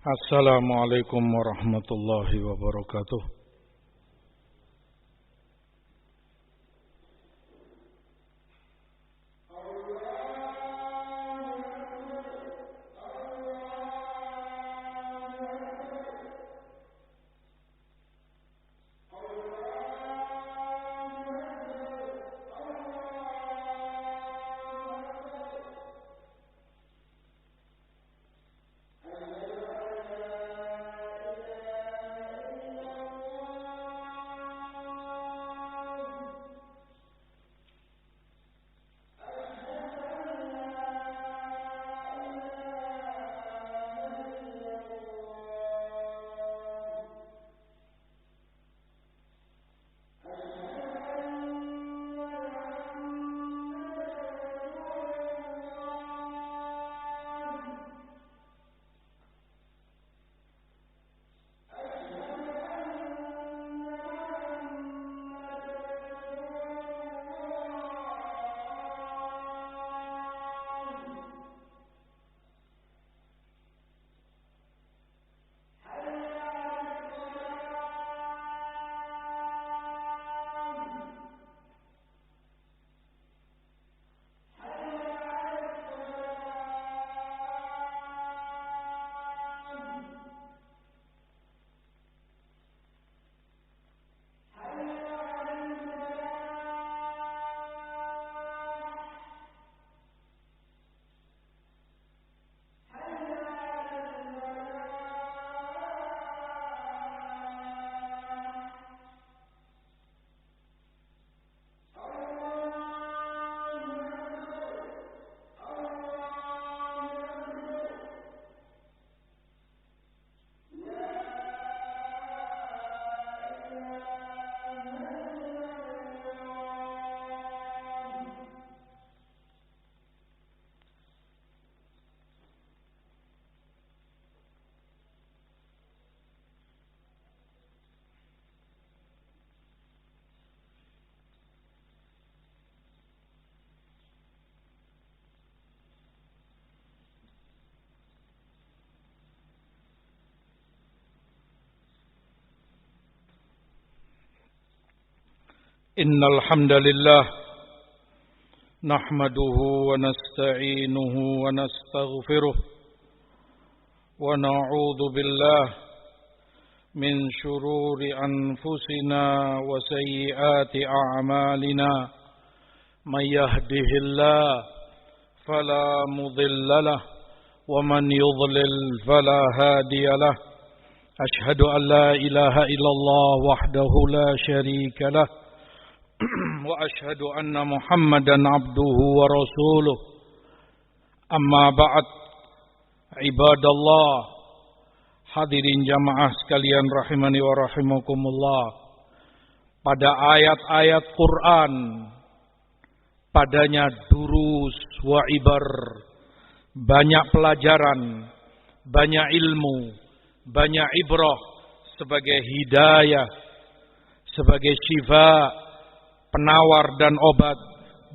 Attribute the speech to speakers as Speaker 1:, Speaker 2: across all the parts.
Speaker 1: Assalamualaikum warahmatullahi wabarakatuh. Innal hamdalillah nahmaduhu wa nasta'inuhu wa nastaghfiruh wa na'udzu billah min shururi anfusina wa sayyiati a'malina may yahdihillahu fala mudilla lahu wa man yudlil fala hadiya lahu ashhadu an la ilaha illallah wahdahu la syarika lahu wa ashhadu anna Muhammadan abduhu wa rasuluh. Amma ba'd, ibadallah, hadirin jamaah sekalian rahimani wa rahimakumullah. Pada ayat-ayat Quran, padanya durus wa ibar, banyak pelajaran, banyak ilmu, banyak ibrah sebagai hidayah, sebagai syifa, penawar dan obat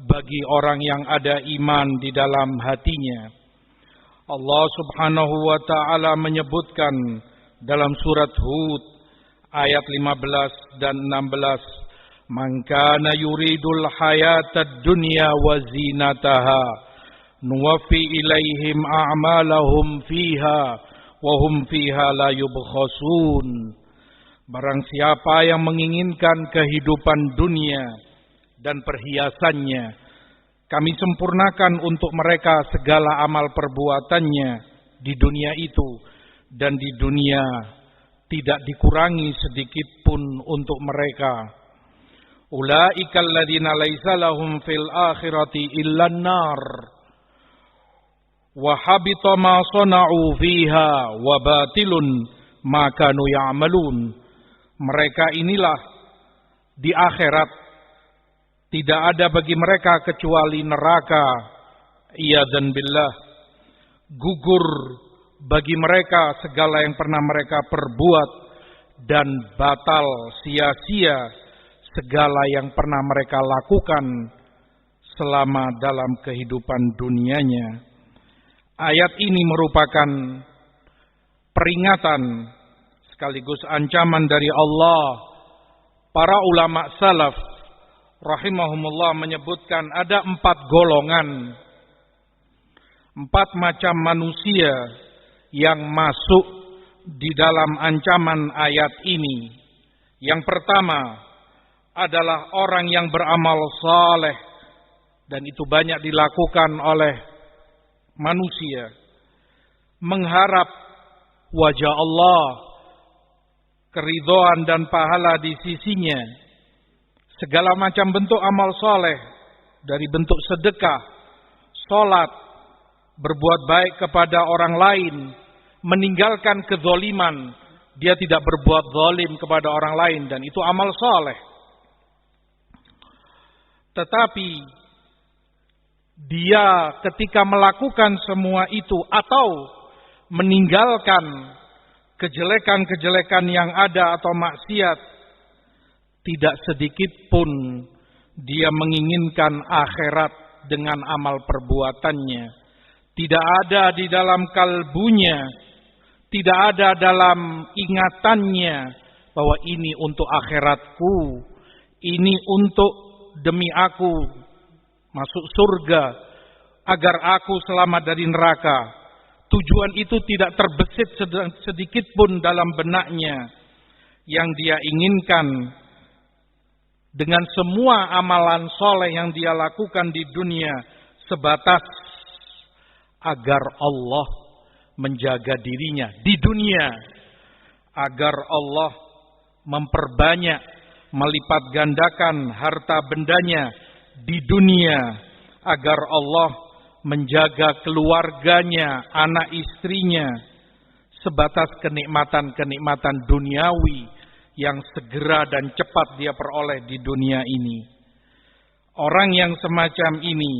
Speaker 1: bagi orang yang ada iman di dalam hatinya. Allah Subhanahu wa ta'ala menyebutkan dalam surat Hud ayat 15 dan 16, "Man kana yuridul hayatad dunya wa zinataha nuwaffi ilaihim a'malahum fiha wa hum fiha la yubkhasun." Barang siapa yang menginginkan kehidupan dunia dan perhiasannya, kami sempurnakan untuk mereka segala amal perbuatannya di dunia itu, dan di dunia tidak dikurangi sedikit pun untuk mereka. Ulaika alladzina laisa lahum fil akhirati illan nar wa habita ma sana'u fiha wa batilun ma kanu ya'malun. Mereka inilah di akhirat tidak ada bagi mereka kecuali neraka. Iyadzan billah. Gugur bagi mereka segala yang pernah mereka perbuat, dan batal sia-sia segala yang pernah mereka lakukan selama dalam kehidupan dunianya. Ayat ini merupakan peringatan sekaligus ancaman dari Allah. Para ulama salaf rahimahumullah menyebutkan ada 4 golongan, 4 macam manusia yang masuk di dalam ancaman ayat ini. Yang pertama adalah orang yang beramal saleh, dan itu banyak dilakukan oleh manusia, mengharap wajah Allah, keridhaan dan pahala di sisinya. Segala macam bentuk amal saleh, dari bentuk sedekah, salat, berbuat baik kepada orang lain, meninggalkan kezaliman, dia tidak berbuat zalim kepada orang lain, dan itu amal saleh. Tetapi dia ketika melakukan semua itu atau meninggalkan kejelekan-kejelekan yang ada atau maksiat, tidak sedikit pun dia menginginkan akhirat dengan amal perbuatannya. Tidak ada di dalam kalbunya, tidak ada dalam ingatannya bahwa ini untuk akhiratku, ini untuk demi aku masuk surga, agar aku selamat dari neraka. Tujuan itu tidak terbesit sedikit pun dalam benaknya. Yang dia inginkan dengan semua amalan soleh yang dia lakukan di dunia sebatas agar Allah menjaga dirinya di dunia, agar Allah memperbanyak, melipat gandakan harta bendanya di dunia, agar Allah menjaga keluarganya, anak istrinya, sebatas kenikmatan-kenikmatan duniawi yang segera dan cepat dia peroleh di dunia ini. Orang yang semacam ini,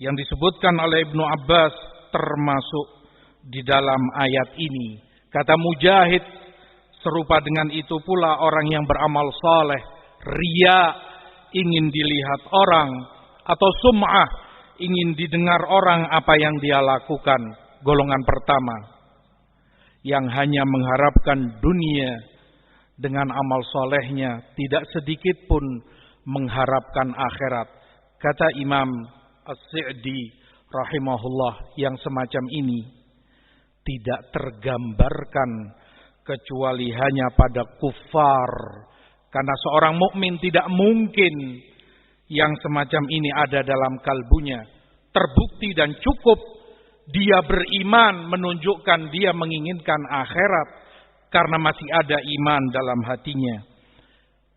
Speaker 1: yang disebutkan oleh Ibnu Abbas, termasuk di dalam ayat ini. Kata Mujahid, serupa dengan itu pula orang yang beramal saleh, riya, ingin dilihat orang, atau sum'ah, ingin didengar orang apa yang dia lakukan. Golongan pertama, yang hanya mengharapkan dunia dengan amal solehnya, tidak sedikit pun mengharapkan akhirat. Kata Imam As-Sa'di rahimahullah, yang semacam ini tidak tergambarkan kecuali hanya pada kufar. Karena seorang mukmin tidak mungkin yang semacam ini ada dalam kalbunya. Terbukti dan cukup dia beriman menunjukkan dia menginginkan akhirat karena masih ada iman dalam hatinya.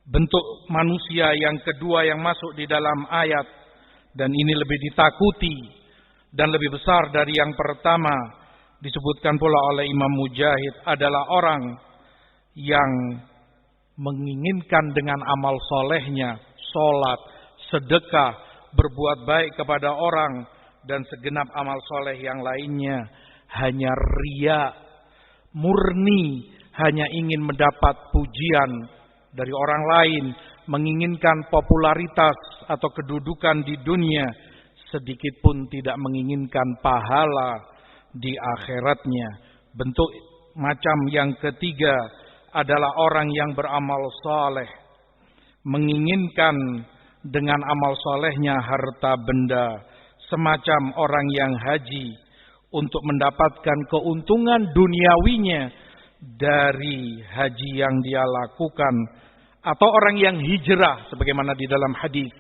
Speaker 1: Bentuk manusia yang kedua yang masuk di dalam ayat, dan ini lebih ditakuti dan lebih besar dari yang pertama, disebutkan pula oleh Imam Mujahid, adalah orang yang menginginkan dengan amal solehnya, sholat, sedekah, berbuat baik kepada orang, dan segenap amal soleh yang lainnya, hanya riya, murni, hanya ingin mendapat pujian dari orang lain, menginginkan popularitas atau kedudukan di dunia, sedikit pun tidak menginginkan pahala di akhiratnya. Bentuk macam yang ketiga adalah orang yang beramal saleh, menginginkan dengan amal solehnya harta benda, semacam orang yang haji untuk mendapatkan keuntungan duniawinya dari haji yang dia lakukan, atau orang yang hijrah sebagaimana di dalam hadis,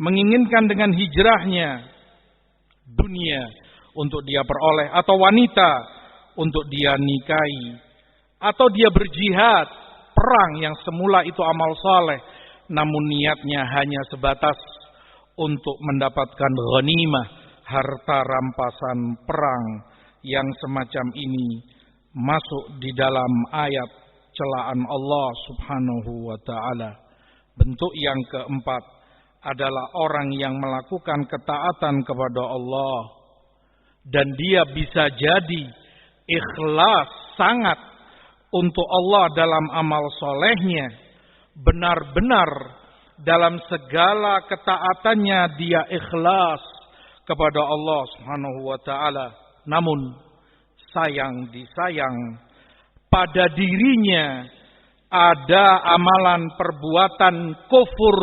Speaker 1: menginginkan dengan hijrahnya dunia untuk dia peroleh, atau wanita untuk dia nikahi, atau dia berjihad perang yang semula itu amal saleh, namun niatnya hanya sebatas untuk mendapatkan ghanimah, harta rampasan perang. Yang semacam ini masuk di dalam ayat celaan Allah Subhanahu wa ta'ala. Bentuk yang keempat adalah orang yang melakukan ketaatan kepada Allah, dan dia bisa jadi ikhlas sangat untuk Allah dalam amal solehnya, benar-benar dalam segala ketaatannya dia ikhlas kepada Allah Subhanahu wa ta'ala. Namun sayang disayang. Pada dirinya ada amalan perbuatan kufur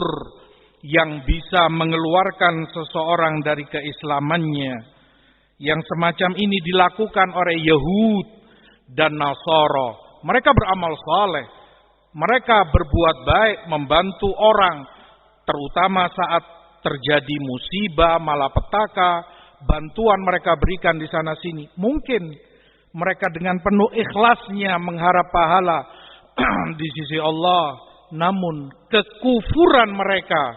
Speaker 1: yang bisa mengeluarkan seseorang dari keislamannya. Yang semacam ini dilakukan oleh Yahud dan Nasara. Mereka beramal saleh, mereka berbuat baik, membantu orang, terutama saat terjadi musibah, malapetaka, bantuan mereka berikan di sana sini. Mungkin mereka dengan penuh ikhlasnya mengharap pahala di sisi Allah. Namun kekufuran mereka,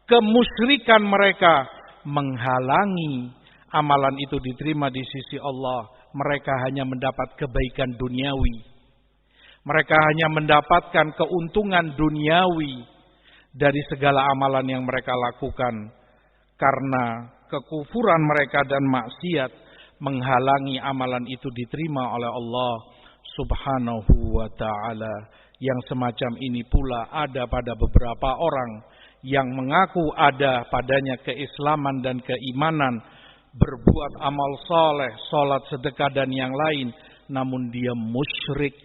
Speaker 1: kemusyrikan mereka menghalangi amalan itu diterima di sisi Allah. Mereka hanya mendapat kebaikan duniawi. Mereka hanya mendapatkan keuntungan duniawi dari segala amalan yang mereka lakukan. Karena kekufuran mereka dan maksiat menghalangi amalan itu diterima oleh Allah Subhanahu wa ta'ala. Yang semacam ini pula ada pada beberapa orang yang mengaku ada padanya keislaman dan keimanan, berbuat amal saleh, salat, sedekah dan yang lain, namun dia musyrik,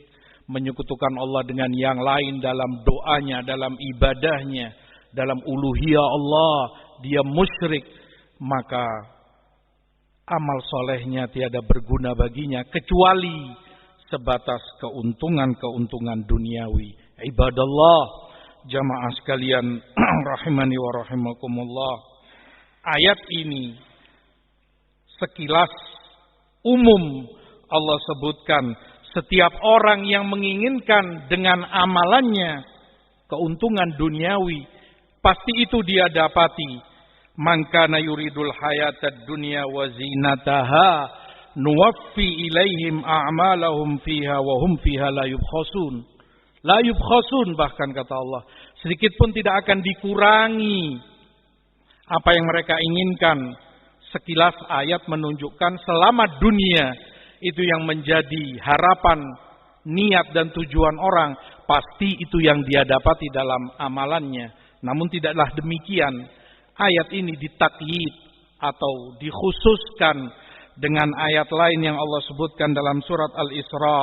Speaker 1: menyekutukan Allah dengan yang lain dalam doanya, dalam ibadahnya, dalam uluhiyah Allah, dia musyrik, maka amal solehnya tiada berguna baginya kecuali sebatas keuntungan-keuntungan duniawi. Ibadallah, jamaah sekalian rahimani wa rahimakumullah. Ayat ini sekilas umum Allah sebutkan setiap orang yang menginginkan dengan amalannya keuntungan duniawi, pasti itu dia dapati. Man kana yuridul hayatad dunya wa zinataha nuwaffi ilaihim a'malahum fiha wa hum fiha la yubkhasun. La yubkhasun, bahkan kata Allah, sedikit pun tidak akan dikurangi apa yang mereka inginkan. Sekilas ayat menunjukkan selama dunia itu yang menjadi harapan, niat dan tujuan orang, pasti itu yang dia dapati dalam amalannya. Namun tidaklah demikian. Ayat ini ditakyid atau dikhususkan dengan ayat lain yang Allah sebutkan dalam surat Al-Isra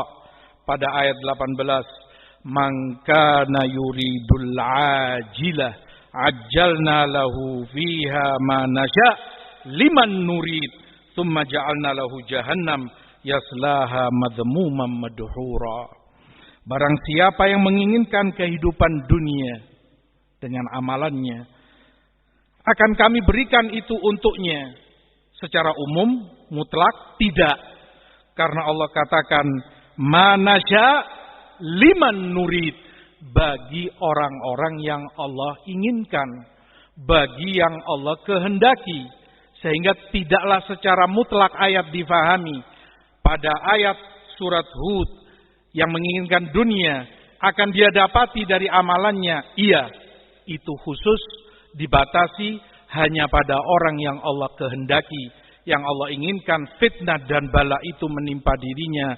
Speaker 1: pada ayat 18. Man kana yuridul ajilah ajjalna lahu fiha ma nasya liman nurid thumma ja'alna lahu jahannam yaslaha madhmuman madhura. Barang siapa yang menginginkan kehidupan dunia dengan amalannya, akan kami berikan itu untuknya. Secara umum, mutlak, tidak. Karena Allah katakan, manasya liman nurid. Bagi orang-orang yang Allah inginkan. Bagi yang Allah kehendaki. Sehingga tidaklah secara mutlak ayat difahami. Pada ayat surat Hud yang menginginkan dunia, akan dia dapati dari amalannya. Iya, itu khusus dibatasi hanya pada orang yang Allah kehendaki, yang Allah inginkan fitnah dan bala itu menimpa dirinya.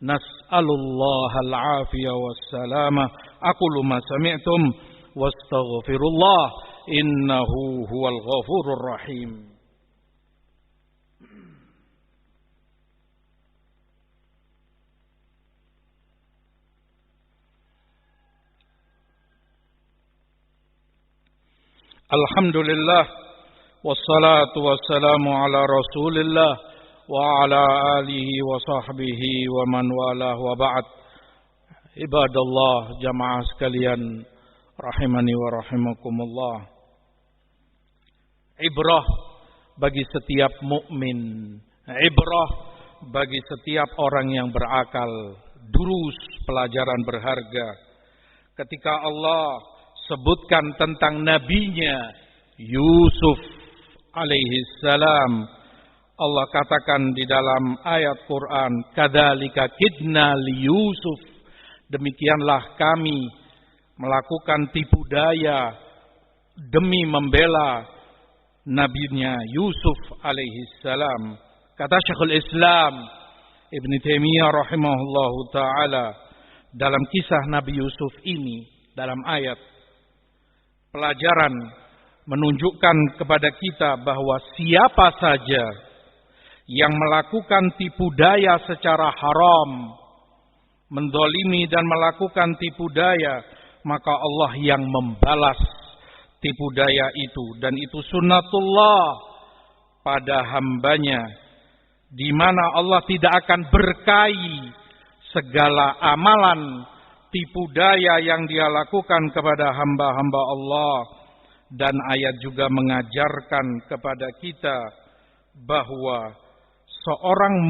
Speaker 1: Nas'alullahal afiyah wassalamah. Aqulu ma sami'tum wastaghfirullah innahu huwal ghafurur rahim. Alhamdulillah wassalatu wassalamu ala Rasulillah wa ala alihi wa sahbihi wa man walah wa ba'd. Ibadallah, jamaah sekalian rahimani wa rahimakumullah. Ibrah bagi setiap mukmin, ibrah bagi setiap orang yang berakal, durus, pelajaran berharga. Ketika Allah sebutkan tentang nabinya Yusuf alaihi salam, Allah katakan di dalam ayat Quran, kadzalika kidna li Yusuf, demikianlah kami melakukan tipu daya demi membela nabinya Yusuf alaihi salam. Kata Syekhul Islam Ibn Taimiyah rahimahullahu taala dalam kisah Nabi Yusuf ini, dalam ayat, pelajaran menunjukkan kepada kita bahwa siapa saja yang melakukan tipu daya secara haram, mendolimi dan melakukan tipu daya, maka Allah yang membalas tipu daya itu. Dan itu sunnatullah pada hambanya, di mana Allah tidak akan berkahi segala amalan tipu daya yang dia lakukan kepada hamba-hamba Allah. Dan ayat juga mengajarkan kepada kita bahwa seorang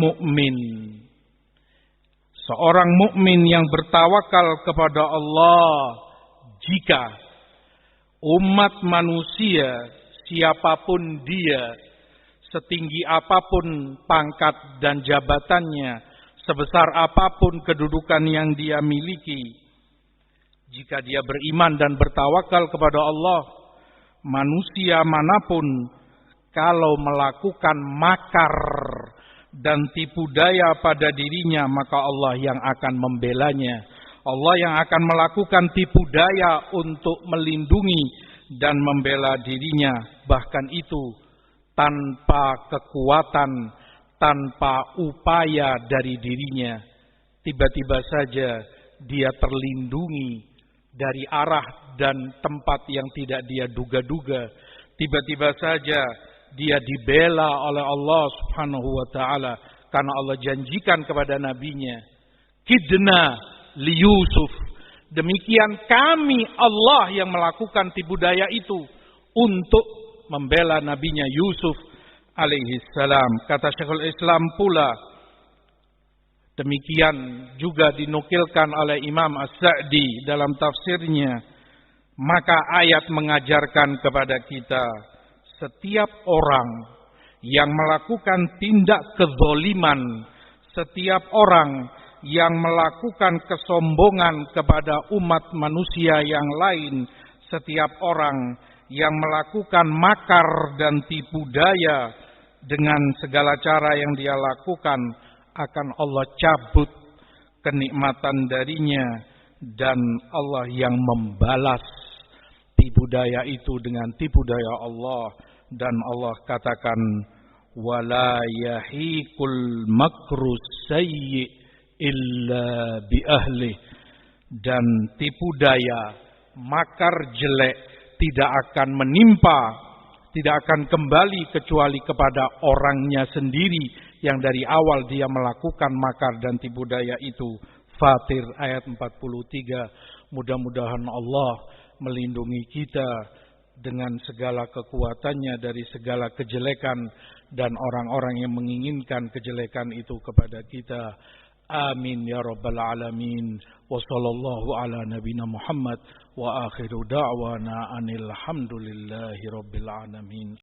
Speaker 1: mukmin yang bertawakal kepada Allah, jika umat manusia siapapun dia, setinggi apapun pangkat dan jabatannya, sebesar apapun kedudukan yang dia miliki, jika dia beriman dan bertawakal kepada Allah, manusia manapun kalau melakukan makar dan tipu daya pada dirinya, maka Allah yang akan membelanya. Allah yang akan melakukan tipu daya untuk melindungi dan membela dirinya. Bahkan itu tanpa kekuatan, tanpa upaya dari dirinya. Tiba-tiba saja dia terlindungi dari arah dan tempat yang tidak dia duga-duga. Tiba-tiba saja dia dibela oleh Allah Subhanahu wa ta'ala, karena Allah janjikan kepada nabinya, kidna li Yusuf, demikian kami Allah yang melakukan tipu daya itu untuk membela nabinya Yusuf alaihi salam. Kata Syekhul Islam pula, demikian juga dinukilkan oleh Imam As-Sa'di dalam tafsirnya, maka ayat mengajarkan kepada kita, setiap orang yang melakukan tindak kezoliman, setiap orang yang melakukan kesombongan kepada umat manusia yang lain, setiap orang yang melakukan makar dan tipu daya dengan segala cara yang dia lakukan, akan Allah cabut kenikmatan darinya, dan Allah yang membalas tipu daya itu dengan tipu daya Allah. Dan Allah katakan, wala yahiqul makru sayyi illa bi ahli, dan tipu daya, makar jelek tidak akan menimpa, tidak akan kembali kecuali kepada orangnya sendiri yang dari awal dia melakukan makar dan tipu daya itu. Fatir ayat 43. Mudah-mudahan Allah melindungi kita dengan segala kekuatannya dari segala kejelekan dan orang-orang yang menginginkan kejelekan itu kepada kita. Amin ya rabbal alamin. Wa sallallahu ala nabina Muhammad wa akhiru da'wana anil hamdulillahi rabbil alamin.